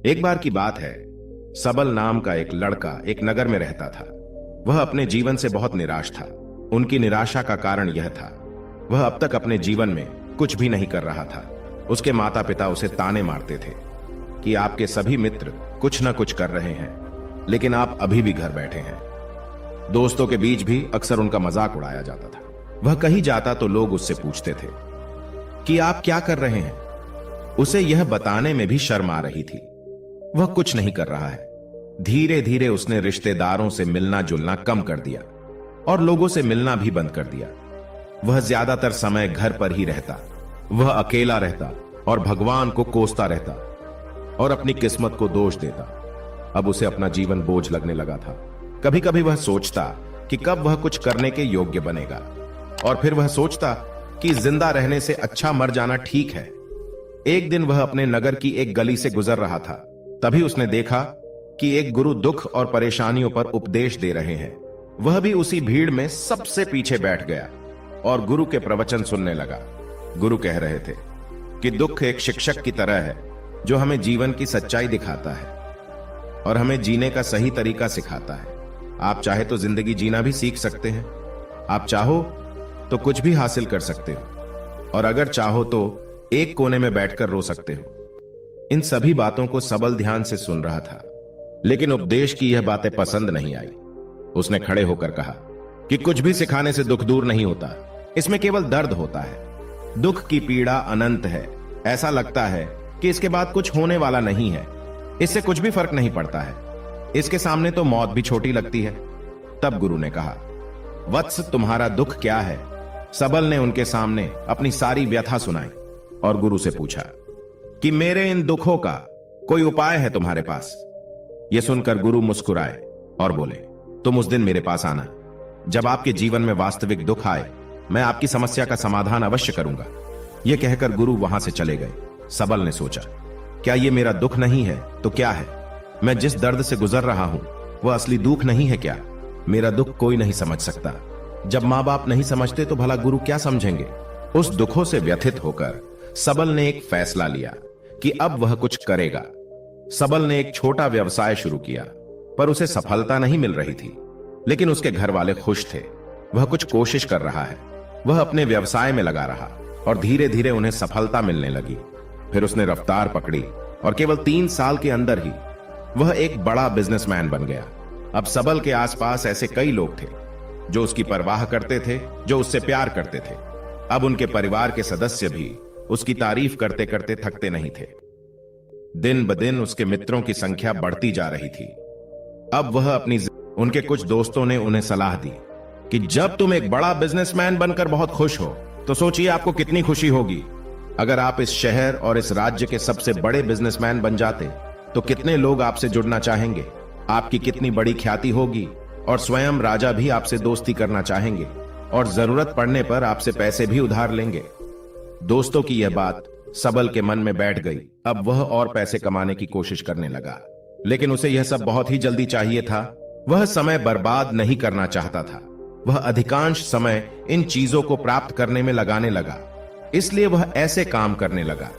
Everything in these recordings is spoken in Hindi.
एक बार की बात है। सबल नाम का एक लड़का एक नगर में रहता था। वह अपने जीवन से बहुत निराश था। उनकी निराशा का कारण यह था, वह अब तक अपने जीवन में कुछ भी नहीं कर रहा था। उसके माता पिता उसे ताने मारते थे कि आपके सभी मित्र कुछ न कुछ कर रहे हैं, लेकिन आप अभी भी घर बैठे हैं। दोस्तों के बीच भी अक्सर उनका मजाक उड़ाया जाता था। वह कहीं जाता तो लोग उससे पूछते थे कि आप क्या कर रहे हैं। उसे यह बताने में भी शर्म आ रही थी। वह कुछ नहीं कर रहा है। धीरे धीरे उसने रिश्तेदारों से मिलना जुलना कम कर दिया और लोगों से मिलना भी बंद कर दिया। वह ज्यादातर समय घर पर ही रहता। वह अकेला रहता और भगवान को कोसता रहता और अपनी किस्मत को दोष देता। अब उसे अपना जीवन बोझ लगने लगा था। कभी कभी वह सोचता कि कब वह कुछ करने के योग्य बनेगा, और फिर वह सोचता कि जिंदा रहने से अच्छा मर जाना ठीक है। एक दिन वह अपने नगर की एक गली से गुजर रहा था। तभी उसने देखा कि एक गुरु दुख और परेशानियों पर उपदेश दे रहे हैं। वह भी उसी भीड़ में सबसे पीछे बैठ गया और गुरु के प्रवचन सुनने लगा। गुरु कह रहे थे कि दुख एक शिक्षक की तरह है जो हमें जीवन की सच्चाई दिखाता है और हमें जीने का सही तरीका सिखाता है। आप चाहे तो जिंदगी जीना भी सीख सकते हैं। आप चाहो तो कुछ भी हासिल कर सकते हो, और अगर चाहो तो एक कोने में बैठकर रो सकते हो। इन सभी बातों को सबल ध्यान से सुन रहा था, लेकिन उपदेश की यह बातें पसंद नहीं आई। उसने खड़े होकर कहा कि कुछ भी सिखाने से दुख दूर नहीं होता, इसमें केवल दर्द होता है। दुख की पीड़ा अनंत है। ऐसा लगता है कि इसके बाद कुछ होने वाला नहीं है। इससे कुछ भी फर्क नहीं पड़ता है। इसके सामने तो मौत भी छोटी लगती है। तब गुरु ने कहा, वत्स, तुम्हारा दुख क्या है? सबल ने उनके सामने अपनी सारी व्यथा सुनाई और गुरु से पूछा कि मेरे इन दुखों का कोई उपाय है तुम्हारे पास? यह सुनकर गुरु मुस्कुराए और बोले, तुम उस दिन मेरे पास आना जब आपके जीवन में वास्तविक दुख आए। मैं आपकी समस्या का समाधान अवश्य करूंगा। यह कहकर गुरु वहां से चले गए। सबल ने सोचा, क्या यह मेरा दुख नहीं है तो क्या है? मैं जिस दर्द से गुजर रहा हूं वह असली दुख नहीं है क्या? मेरा दुख कोई नहीं समझ सकता। जब मां बाप नहीं समझते तो भला गुरु क्या समझेंगे? उस दुखों से व्यथित होकर सबल ने एक फैसला लिया कि अब वह कुछ करेगा। सबल ने एक छोटा व्यवसाय शुरू किया, पर उसे सफलता नहीं मिल रही थी। लेकिन उसके घर वाले खुश थे। वह कुछ कोशिश कर रहा है। वह अपने व्यवसाय में लगा रहा और धीरे धीरे उन्हें सफलता मिलने लगी। फिर उसने रफ्तार पकड़ी और केवल 3 साल के अंदर ही वह एक बड़ा बिजनेसमैन बन गया। अब सबल के आसपास ऐसे कई लोग थे जो उसकी परवाह करते थे, जो उससे प्यार करते थे। अब उनके परिवार के सदस्य भी उसकी तारीफ करते करते थकते नहीं थे। दिन ब दिन उसके मित्रों की संख्या बढ़ती जा रही थी। अब वह उनके कुछ दोस्तों ने उन्हें सलाह दी कि जब तुम एक बड़ा बिजनेसमैन बनकर बहुत खुश हो तो सोचिए आपको कितनी खुशी होगी अगर आप इस शहर और इस राज्य के सबसे बड़े बिजनेसमैन बन जाते। तो कितने लोग आपसे जुड़ना चाहेंगे, आपकी कितनी बड़ी ख्याति होगी, और स्वयं राजा भी आपसे दोस्ती करना चाहेंगे और जरूरत पड़ने पर आपसे पैसे भी उधार लेंगे। दोस्तों की यह बात सबल के मन में बैठ गई। अब वह और पैसे कमाने की कोशिश करने लगा, लेकिन उसे यह सब बहुत ही जल्दी चाहिए था। वह समय बर्बाद नहीं करना चाहता था। वह अधिकांश समय इन चीजों को प्राप्त करने में लगाने लगा। इसलिए वह ऐसे काम करने लगा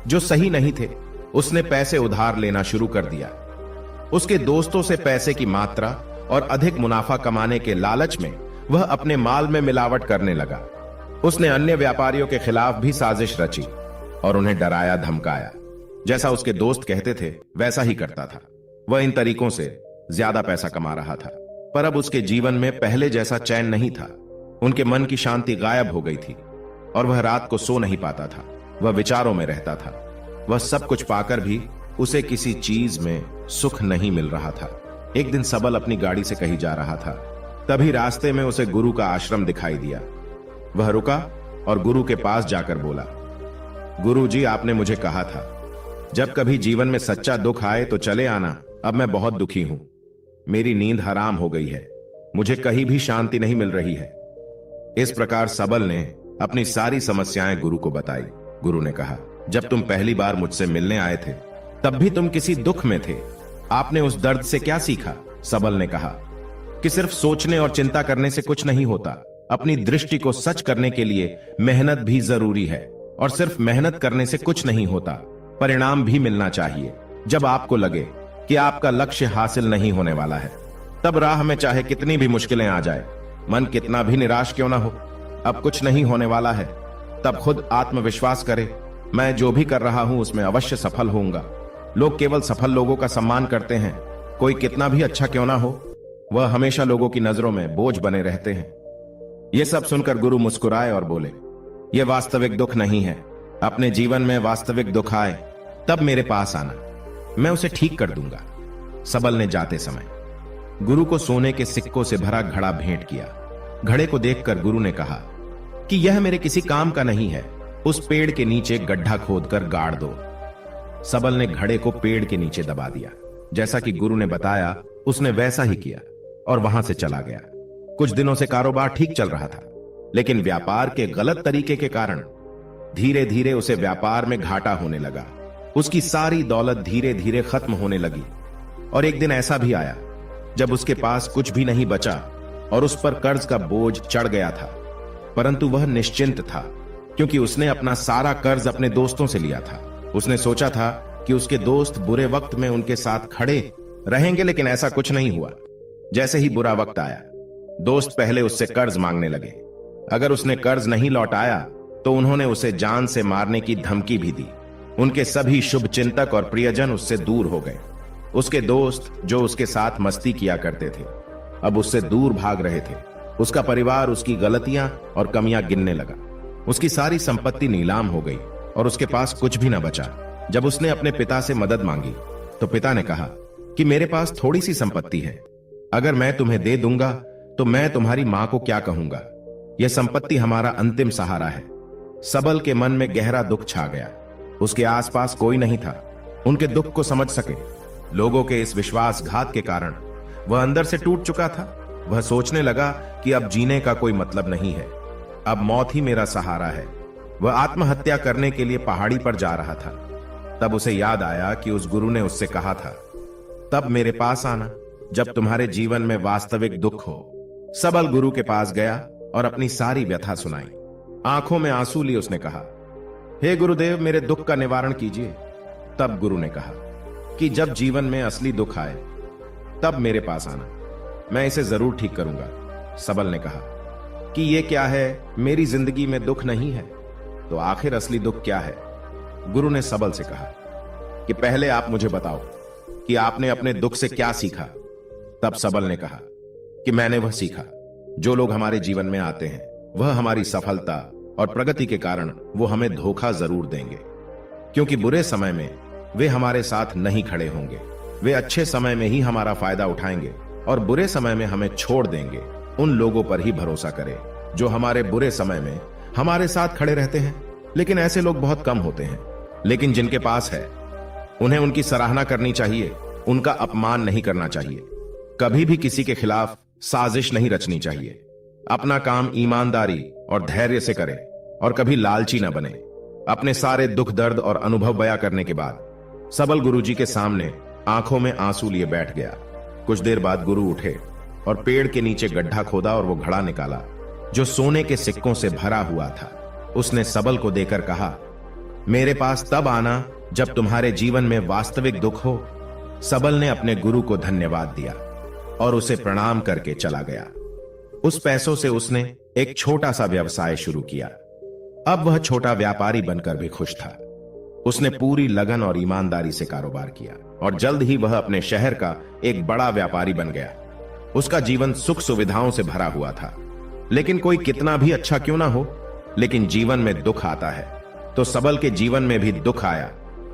जो सही नहीं थे। उसने पैसे उधार लेना शुरू कर दिया। उसके दोस्तों से पैसे की मात्रा और अधिक मुनाफा कमाने के लालच में वह अपने माल में मिलावट करने लगा। उसने अन्य व्यापारियों के खिलाफ भी साजिश रची और उन्हें डराया धमकाया। जैसा उसके दोस्त कहते थे वैसा ही करता था। वह इन तरीकों से ज्यादा पैसा कमा रहा था, पर अब उसके जीवन में पहले जैसा चैन नहीं था। उनके मन की शांति गायब हो गई थी और वह रात को सो नहीं पाता था। वह विचारों में रहता था। वह सब कुछ पाकर भी उसे किसी चीज में सुख नहीं मिल रहा था। एक दिन सबल अपनी गाड़ी से कहीं जा रहा था। तभी रास्ते में उसे गुरु का आश्रम दिखाई दिया। वह रुका और गुरु के पास जाकर बोला, गुरु जी, आपने मुझे कहा था जब कभी जीवन में सच्चा दुख आए तो चले आना। अब मैं बहुत दुखी हूं। मेरी नींद हराम हो गई है। मुझे कहीं भी शांति नहीं मिल रही है। इस प्रकार सबल ने अपनी सारी समस्याएं गुरु को बताई। गुरु ने कहा, जब तुम पहली बार मुझसे मिलने आए थे तब भी तुम किसी दुख में थे। आपने उस दर्द से क्या सीखा? सबल ने कहा कि सिर्फ सोचने और चिंता करने से कुछ नहीं होता। अपनी दृष्टि को सच करने के लिए मेहनत भी जरूरी है, और सिर्फ मेहनत करने से कुछ नहीं होता, परिणाम भी मिलना चाहिए। जब आपको लगे कि आपका लक्ष्य हासिल नहीं होने वाला है, तब राह में चाहे कितनी भी मुश्किलें आ जाए, मन कितना भी निराश क्यों ना हो, अब कुछ नहीं होने वाला है, तब खुद आत्मविश्वास करे, मैं जो भी कर रहा हूं उसमें अवश्य सफल होऊंगा। लोग केवल सफल लोगों का सम्मान करते हैं। कोई कितना भी अच्छा क्यों ना हो, वह हमेशा लोगों की नजरों में बोझ बने रहते हैं। यह सब सुनकर गुरु मुस्कुराए और बोले, यह वास्तविक दुख नहीं है। अपने जीवन में वास्तविक दुख आए तब मेरे पास आना, मैं उसे ठीक कर दूंगा। सबल ने जाते समय गुरु को सोने के सिक्कों से भरा घड़ा भेंट किया। घड़े को देखकर गुरु ने कहा कि यह मेरे किसी काम का नहीं है, उस पेड़ के नीचे गड्ढा खोदकर गाड़ दो। सबल ने घड़े को पेड़ के नीचे दबा दिया। जैसा कि गुरु ने बताया उसने वैसा ही किया और वहां से चला गया। कुछ दिनों से कारोबार ठीक चल रहा था, लेकिन व्यापार के गलत तरीके के कारण धीरे धीरे उसे व्यापार में घाटा होने लगा। उसकी सारी दौलत धीरे धीरे खत्म होने लगी और एक दिन ऐसा भी आया जब उसके पास कुछ भी नहीं बचा और उस पर कर्ज का बोझ चढ़ गया था। परंतु वह निश्चिंत था, क्योंकि उसने अपना सारा कर्ज अपने दोस्तों से लिया था। उसने सोचा था कि उसके दोस्त बुरे वक्त में उनके साथ खड़े रहेंगे, लेकिन ऐसा कुछ नहीं हुआ। जैसे ही बुरा वक्त आया, दोस्त पहले उससे कर्ज मांगने लगे। अगर उसने कर्ज नहीं लौटाया तो उन्होंने उसे जान से मारने की धमकी भी दी। उनके सभी शुभ चिंतक और प्रियजन उससे दूर हो गए। उसके दोस्त जो उसके साथ मस्ती किया करते थे, अब उससे दूर भाग रहे थे। उसका परिवार उसकी गलतियां और कमियां गिनने लगा। उसकी सारी संपत्ति नीलाम हो गई और उसके पास कुछ भी न बचा। जब उसने अपने पिता से मदद मांगी तो पिता ने कहा कि मेरे पास थोड़ी सी संपत्ति है, अगर मैं तुम्हें दे दूंगा तो मैं तुम्हारी मां को क्या कहूंगा। यह संपत्ति हमारा अंतिम सहारा है। सबल के मन में गहरा दुख छा गया। उसके आसपास कोई नहीं था उनके दुख को समझ सके। लोगों के इस विश्वासघात के कारण वह अंदर से टूट चुका था। वह सोचने लगा कि अब जीने का कोई मतलब नहीं है, अब मौत ही मेरा सहारा है। वह आत्महत्या करने के लिए पहाड़ी पर जा रहा था। तब उसे याद आया कि उस गुरु ने उससे कहा था, तब मेरे पास आना जब तुम्हारे जीवन में वास्तविक दुख हो। सबल गुरु के पास गया और अपनी सारी व्यथा सुनाई। आंखों में आंसू लिए उसने कहा, हे गुरुदेव, मेरे दुख का निवारण कीजिए। तब गुरु ने कहा कि जब जीवन में असली दुख आए तब मेरे पास आना, मैं इसे जरूर ठीक करूंगा। सबल ने कहा कि यह क्या है, मेरी जिंदगी में दुख नहीं है तो आखिर असली दुख क्या है। गुरु ने सबल से कहा कि पहले आप मुझे बताओ कि आपने अपने दुख से क्या सीखा। तब सबल ने कहा कि मैंने वह सीखा, जो लोग हमारे जीवन में आते हैं वह हमारी सफलता और प्रगति के कारण वो हमें धोखा जरूर देंगे, क्योंकि बुरे समय में वे हमारे साथ नहीं खड़े होंगे। वे अच्छे समय में ही हमारा फायदा उठाएंगे और बुरे समय में हमें छोड़ देंगे। उन लोगों पर ही भरोसा करें जो हमारे बुरे समय में हमारे साथ खड़े रहते हैं। लेकिन ऐसे लोग बहुत कम होते हैं, लेकिन जिनके पास है उन्हें उनकी सराहना करनी चाहिए, उनका अपमान नहीं करना चाहिए। कभी भी किसी के खिलाफ साजिश नहीं रचनी चाहिए। अपना काम ईमानदारी और धैर्य से करें और कभी लालची न बने। अपने सारे दुख दर्द और अनुभव बयां करने के बाद सबल गुरुजी के सामने आंखों में आंसू लिए बैठ गया। कुछ देर बाद गुरु उठे और पेड़ के नीचे गड्ढा खोदा और वो घड़ा निकाला जो सोने के सिक्कों से भरा हुआ था। उसने सबल को देकर कहा, मेरे पास तब आना जब तुम्हारे जीवन में वास्तविक दुख हो। सबल ने अपने गुरु को धन्यवाद दिया और उसे प्रणाम करके चला गया। उस पैसों से उसने एक छोटा सा व्यवसाय शुरू किया। अब वह छोटा व्यापारी बनकर भी खुश था। उसने पूरी लगन और ईमानदारी से कारोबार किया और जल्द ही वह अपने शहर का एक बड़ा व्यापारी बन गया। उसका जीवन सुख सुविधाओं से भरा हुआ था। लेकिन कोई कितना भी अच्छा क्यों ना हो, लेकिन जीवन में दुख आता है। तो सबल के जीवन में भी दुख आया।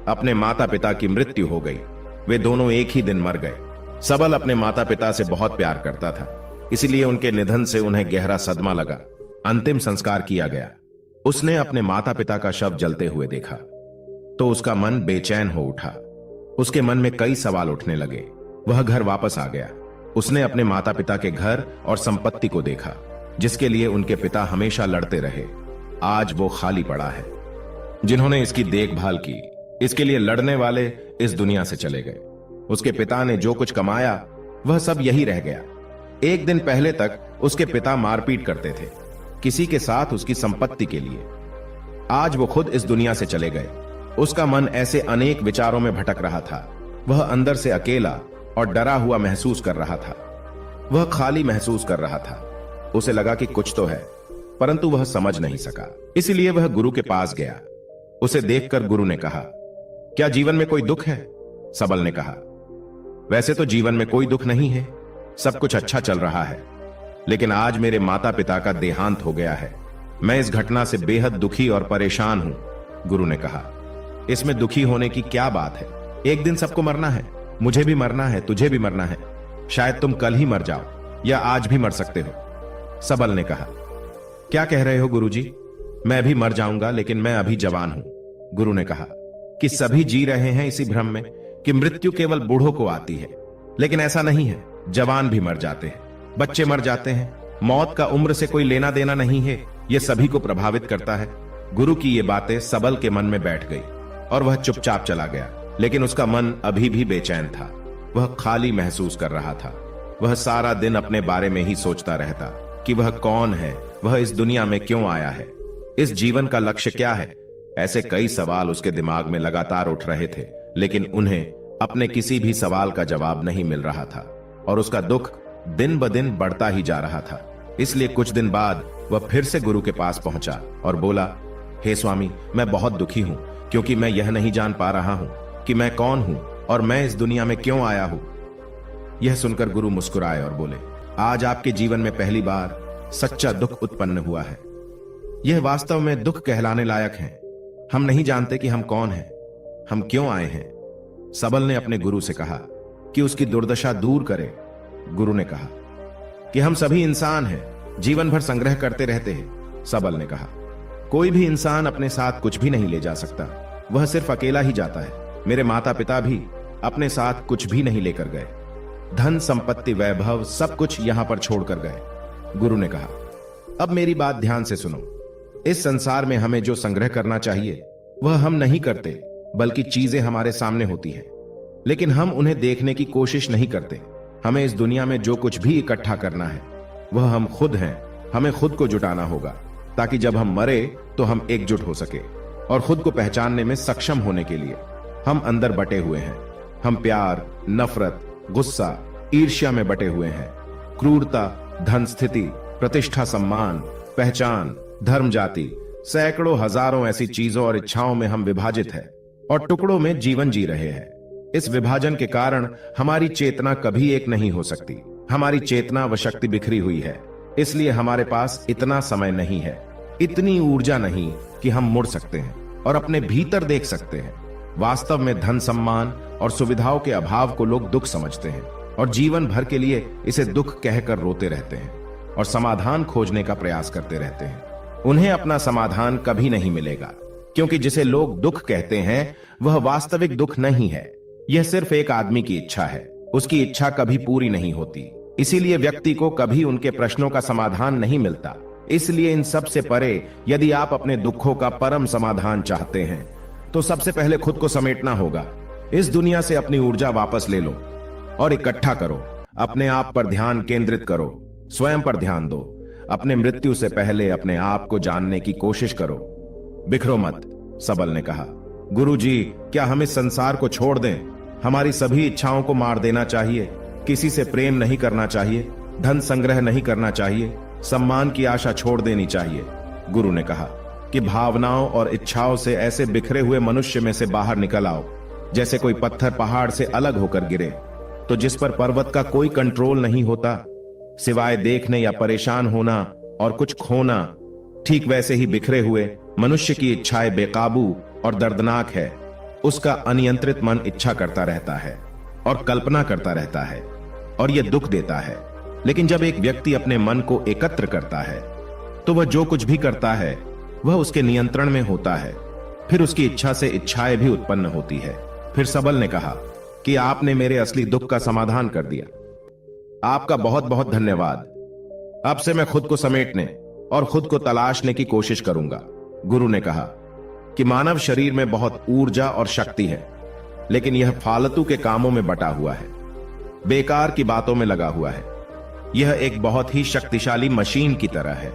अपने माता पिता की मृत्यु हो गई। वे दोनों एक ही दिन मर गए। सबल अपने माता पिता से बहुत प्यार करता था, इसलिए उनके निधन से उन्हें गहरा सदमा लगा। अंतिम संस्कार किया गया। उसने अपने माता पिता का शव जलते हुए देखा तो उसका मन बेचैन हो उठा। उसके मन में कई सवाल उठने लगे। वह घर वापस आ गया। उसने अपने माता पिता के घर और संपत्ति को देखा, जिसके लिए उनके पिता हमेशा लड़ते रहे। आज वो खाली पड़ा है। जिन्होंने इसकी देखभाल की, इसके लिए लड़ने वाले इस दुनिया से चले गए। उसके पिता ने जो कुछ कमाया वह सब यही रह गया। एक दिन पहले तक उसके पिता मारपीट करते थे किसी के साथ उसकी संपत्ति के लिए। आज वो खुद इस दुनिया से चले गए। उसका मन ऐसे अनेक विचारों में भटक रहा था वह अंदर से अकेला और डरा हुआ महसूस कर रहा था। वह खाली महसूस कर रहा था। उसे लगा कि कुछ तो है, परंतु वह समझ नहीं सका। इसलिए वह गुरु के पास गया। उसे देखकर गुरु ने कहा, क्या जीवन में कोई दुख है? सबल ने कहा, वैसे तो जीवन में कोई दुख नहीं है, सब कुछ अच्छा चल रहा है, लेकिन आज मेरे माता पिता का देहांत हो गया है। मैं इस घटना से बेहद दुखी और परेशान हूं। गुरु ने कहा, इसमें दुखी होने की क्या बात है? एक दिन सबको मरना है, मुझे भी मरना है, तुझे भी मरना है। शायद तुम कल ही मर जाओ या आज भी मर सकते हो। सबल ने कहा, क्या कह रहे हो गुरुजी? मैं भी मर जाऊंगा, लेकिन मैं अभी जवान हूं। गुरु ने कहा कि सभी जी रहे हैं इसी भ्रम में कि मृत्यु केवल बूढ़ों को आती है, लेकिन ऐसा नहीं है। जवान भी मर जाते हैं, बच्चे मर जाते हैं। मौत का उम्र से कोई लेना देना नहीं है, यह सभी को प्रभावित करता है। गुरु की ये बातें सबल के मन में बैठ गई और वह चुपचाप चला गया, लेकिन उसका मन अभी भी बेचैन था। वह खाली महसूस कर रहा था। वह सारा दिन अपने बारे में ही सोचता रहता कि वह कौन है, वह इस दुनिया में क्यों आया है, इस जीवन का लक्ष्य क्या है। ऐसे कई सवाल उसके दिमाग में लगातार उठ रहे थे, लेकिन उन्हें अपने किसी भी सवाल का जवाब नहीं मिल रहा था और उसका दुख दिन ब दिन बढ़ता ही जा रहा था। इसलिए कुछ दिन बाद वह फिर से गुरु के पास पहुंचा और बोला, हे स्वामी, मैं बहुत दुखी हूं, क्योंकि मैं यह नहीं जान पा रहा हूं कि मैं कौन हूं और मैं इस दुनिया में क्यों आया हूं। यह सुनकर गुरु मुस्कुराए और बोले, आज आपके जीवन में पहली बार सच्चा दुख उत्पन्न हुआ है। यह वास्तव में दुख कहलाने लायक है। हम नहीं जानते कि हम कौन हैं, हम क्यों आए हैं। सबल ने अपने गुरु से कहा कि उसकी दुर्दशा दूर करे। गुरु ने कहा कि हम सभी इंसान हैं, जीवन भर संग्रह करते रहते हैं। सबल ने कहा, कोई भी इंसान अपने साथ कुछ भी नहीं ले जा सकता, वह सिर्फ अकेला ही जाता है। मेरे माता पिता भी अपने साथ कुछ भी नहीं लेकर गए, धन संपत्ति वैभव सब कुछ यहां पर छोड़कर गए। गुरु ने कहा, अब मेरी बात ध्यान से सुनो। इस संसार में हमें जो संग्रह करना चाहिए वह हम नहीं करते, बल्कि चीजें हमारे सामने होती हैं, लेकिन हम उन्हें देखने की कोशिश नहीं करते। हमें इस दुनिया में जो कुछ भी इकट्ठा करना है वह हम खुद हैं। हमें खुद को जुटाना होगा, ताकि जब हम मरे तो हम एकजुट हो सके और खुद को पहचानने में सक्षम होने के लिए। हम अंदर बटे हुए हैं। हम प्यार, नफरत, गुस्सा, ईर्ष्या में बटे हुए हैं। क्रूरता, धन, स्थिति, प्रतिष्ठा, सम्मान, पहचान, धर्म, जाति, सैकड़ों हजारों ऐसी चीजों और इच्छाओं में हम विभाजित हैं और टुकड़ों में जीवन जी रहे हैं। इस विभाजन के कारण हमारी चेतना कभी एक नहीं हो सकती। हमारी चेतना व शक्ति बिखरी हुई है, इसलिए हमारे पास इतना समय नहीं है, इतनी ऊर्जा नहीं कि हम मुड़ सकते हैं और अपने भीतर देख सकते हैं। वास्तव में धन, सम्मान और सुविधाओं के अभाव को लोग दुख समझते हैं और जीवन भर के लिए इसे दुख कहकर रोते रहते हैं और समाधान खोजने का प्रयास करते रहते हैं। उन्हें अपना समाधान कभी नहीं मिलेगा, क्योंकि जिसे लोग दुख कहते हैं वह वास्तविक दुख नहीं है। यह सिर्फ एक आदमी की इच्छा है, उसकी इच्छा कभी पूरी नहीं होती। इसीलिए व्यक्ति को कभी उनके प्रश्नों का समाधान नहीं मिलता। इसलिए इन सब से परे यदि आप अपने दुखों का परम समाधान चाहते हैं तो सबसे पहले खुद को समेटना होगा। इस दुनिया से अपनी ऊर्जा वापस ले लो और इकट्ठा करो। अपने आप पर ध्यान केंद्रित करो, स्वयं पर ध्यान दो। अपने मृत्यु से पहले अपने आप को जानने की कोशिश करो। बिखरो मत, सबल ने कहा। गुरुजी, क्या हम इस संसार को छोड़ दें? हमारी सभी इच्छाओं को मार देना चाहिए। किसी से प्रेम नहीं करना चाहिए, धन संग्रह नहीं करना चाहिए, सम्मान की आशा छोड़ देनी चाहिए। गुरु ने कहा कि भावनाओं और इच्छाओं से ऐसे बिखरे हुए मनुष्य में से बाहर निकल आओ, जैसे कोई पत्थर पहाड़ से अलग होकर गिरे तो जिस पर पर्वत का कोई कंट्रोल नहीं होता सिवाय देखने या परेशान होना और कुछ खोना। ठीक वैसे ही बिखरे हुए मनुष्य की इच्छाएं बेकाबू और दर्दनाक है। उसका अनियंत्रित मन इच्छा करता रहता है और कल्पना करता रहता है और यह दुख देता है। लेकिन जब एक व्यक्ति अपने मन को एकत्र करता है तो वह जो कुछ भी करता है वह उसके नियंत्रण में होता है। फिर उसकी इच्छा से इच्छाएं भी उत्पन्न होती है। फिर सबल ने कहा कि आपने मेरे असली दुख का समाधान कर दिया। आपका बहुत बहुत धन्यवाद। अब से मैं खुद को समेटने और खुद को तलाशने की कोशिश करूंगा। गुरु ने कहा कि मानव शरीर में बहुत ऊर्जा और शक्ति है, लेकिन यह फालतू के कामों में बटा हुआ है, बेकार की बातों में लगा हुआ है। यह एक बहुत ही शक्तिशाली मशीन की तरह है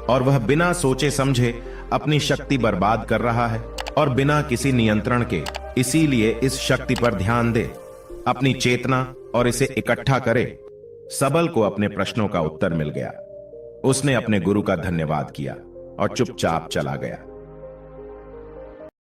और वह बिना सोचे समझे अपनी शक्ति बर्बाद कर रहा है और बिना किसी नियंत्रण के। इसीलिए इस शक्ति पर ध्यान दे अपनी चेतना और इसे इकट्ठा करे। सबल को अपने प्रश्नों का उत्तर मिल गया। उसने अपने गुरु का धन्यवाद किया और चुपचाप चला गया।